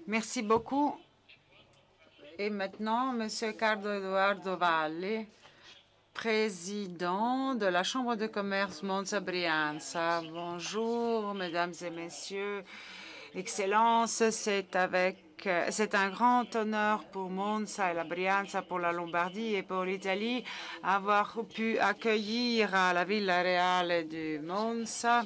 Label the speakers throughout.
Speaker 1: Merci beaucoup. Et maintenant, Monsieur Carlo Eduardo Valli, président de la Chambre de commerce Monza Brianza. Bonjour, mesdames et messieurs. Excellence, c'est un grand honneur pour Monza et la Brianza, pour la Lombardie et pour l'Italie, avoir pu accueillir à la Villa Reale du Monza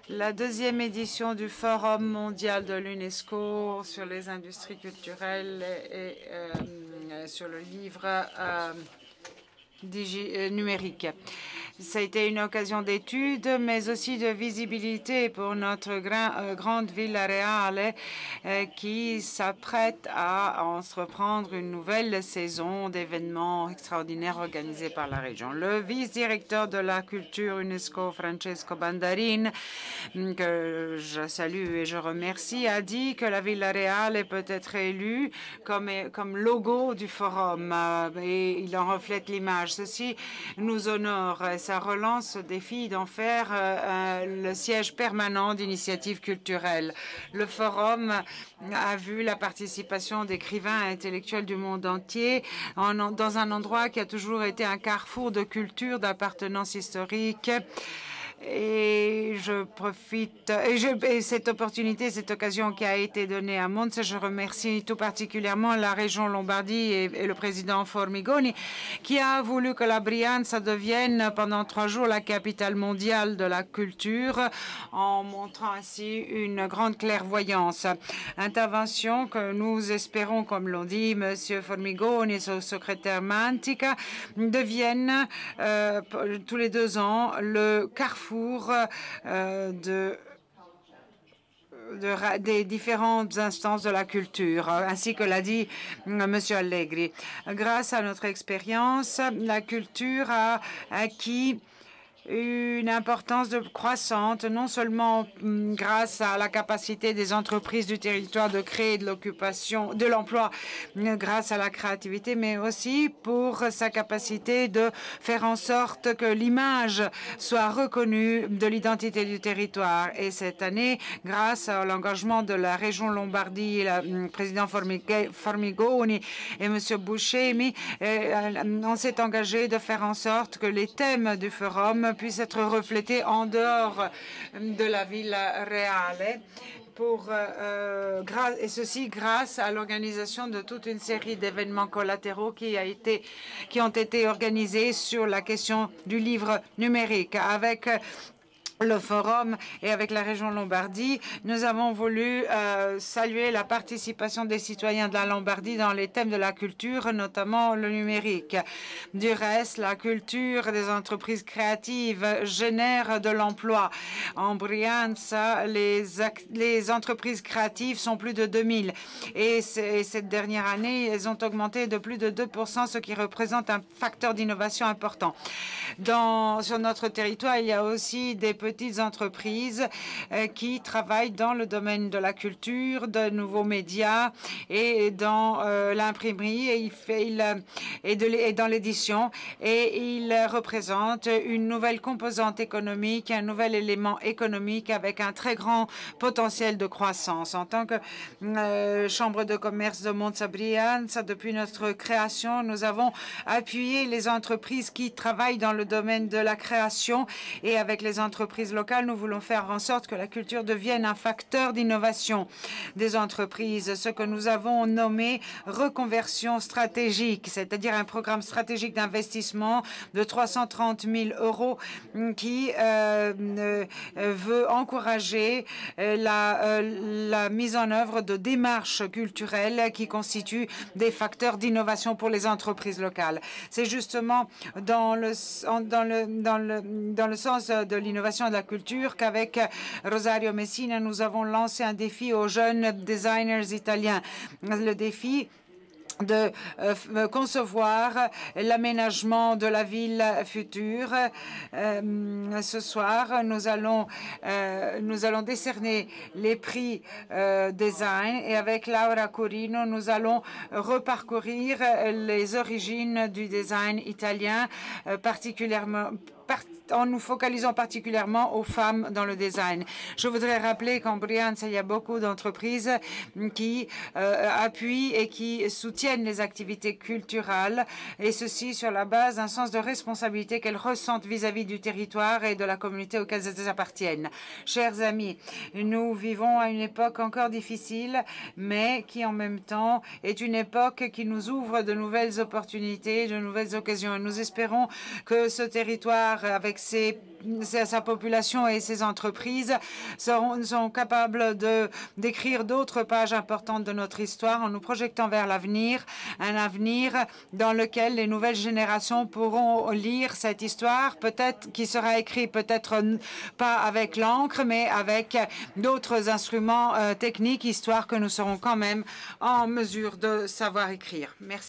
Speaker 1: la deuxième édition du Forum mondial de l'UNESCO sur les industries culturelles et sur le livre numérique. Ça a été une occasion d'étude, mais aussi de visibilité pour notre grande Villa Reale qui s'apprête à entreprendre une nouvelle saison d'événements extraordinaires organisés par la région. Le vice-directeur de la culture UNESCO, Francesco Bandarin, que je salue et je remercie, a dit que la Villa Reale peut être élue comme logo du forum et il en reflète l'image. Ceci nous honore. Ça relance ce défi d'en faire le siège permanent d'initiatives culturelles. Le forum a vu la participation d'écrivains et intellectuels du monde entier dans un endroit qui a toujours été un carrefour de culture, d'appartenance historique. Et je profite, et cette opportunité, cette occasion qui a été donnée à Monza, je remercie tout particulièrement la région Lombardie et le président Formigoni qui a voulu que la Brianza devienne pendant 3 jours la capitale mondiale de la culture en montrant ainsi une grande clairvoyance. Intervention que nous espérons, comme l'ont dit Monsieur Formigoni et son secrétaire Mantica, deviennent tous les 2 ans le carrefour des différentes instances de la culture, ainsi que l'a dit Monsieur Allegri. Grâce à notre expérience, la culture a acquis une importance croissante, non seulement grâce à la capacité des entreprises du territoire de créer de l'emploi grâce à la créativité, mais aussi pour sa capacité de faire en sorte que l'image soit reconnue de l'identité du territoire. Et cette année, grâce à l'engagement de la région Lombardie, le président Formigoni et M. Buscemi, on s'est engagé de faire en sorte que les thèmes du forum puissent être reflétés en dehors de la Villa Reale et ceci grâce à l'organisation de toute une série d'événements collatéraux qui ont été organisés sur la question du livre numérique. Avec le forum et avec la région Lombardie, nous avons voulu saluer la participation des citoyens de la Lombardie dans les thèmes de la culture, notamment le numérique. Du reste, la culture des entreprises créatives génère de l'emploi. En Brianza, les entreprises créatives sont plus de 2000 et cette dernière année, elles ont augmenté de plus de 2%, ce qui représente un facteur d'innovation important. Sur notre territoire, il y a aussi des petites entreprises qui travaillent dans le domaine de la culture, de nouveaux médias et dans l'imprimerie et dans l'édition. Et ils représentent une nouvelle composante économique, un nouvel élément économique avec un très grand potentiel de croissance. En tant que Chambre de commerce de Monza Brianza, depuis notre création, nous avons appuyé les entreprises qui travaillent dans le domaine de la création et avec les entreprises locales, nous voulons faire en sorte que la culture devienne un facteur d'innovation des entreprises, ce que nous avons nommé reconversion stratégique, c'est-à-dire un programme stratégique d'investissement de 330 000 € qui veut encourager la mise en œuvre de démarches culturelles qui constituent des facteurs d'innovation pour les entreprises locales. C'est justement dans le sens de l'innovation de la culture qu'avec Rosario Messina, nous avons lancé un défi aux jeunes designers italiens. Le défi de concevoir l'aménagement de la ville future. Ce soir, nous allons décerner les prix design et avec Laura Corino, nous allons reparcourir les origines du design italien, particulièrement en nous focalisant particulièrement aux femmes dans le design. Je voudrais rappeler qu'en Briança, il y a beaucoup d'entreprises qui appuient et qui soutiennent les activités culturelles, et ceci sur la base d'un sens de responsabilité qu'elles ressentent vis-à-vis du territoire et de la communauté auquel elles appartiennent. Chers amis, nous vivons à une époque encore difficile, mais qui en même temps est une époque qui nous ouvre de nouvelles opportunités, de nouvelles occasions. Et nous espérons que ce territoire, avec sa population et ses entreprises, seront capables d'écrire d'autres pages importantes de notre histoire en nous projetant vers l'avenir, un avenir dans lequel les nouvelles générations pourront lire cette histoire, peut-être qui sera écrite peut-être pas avec l'encre, mais avec d'autres instruments techniques, histoire que nous serons quand même en mesure de savoir écrire. Merci.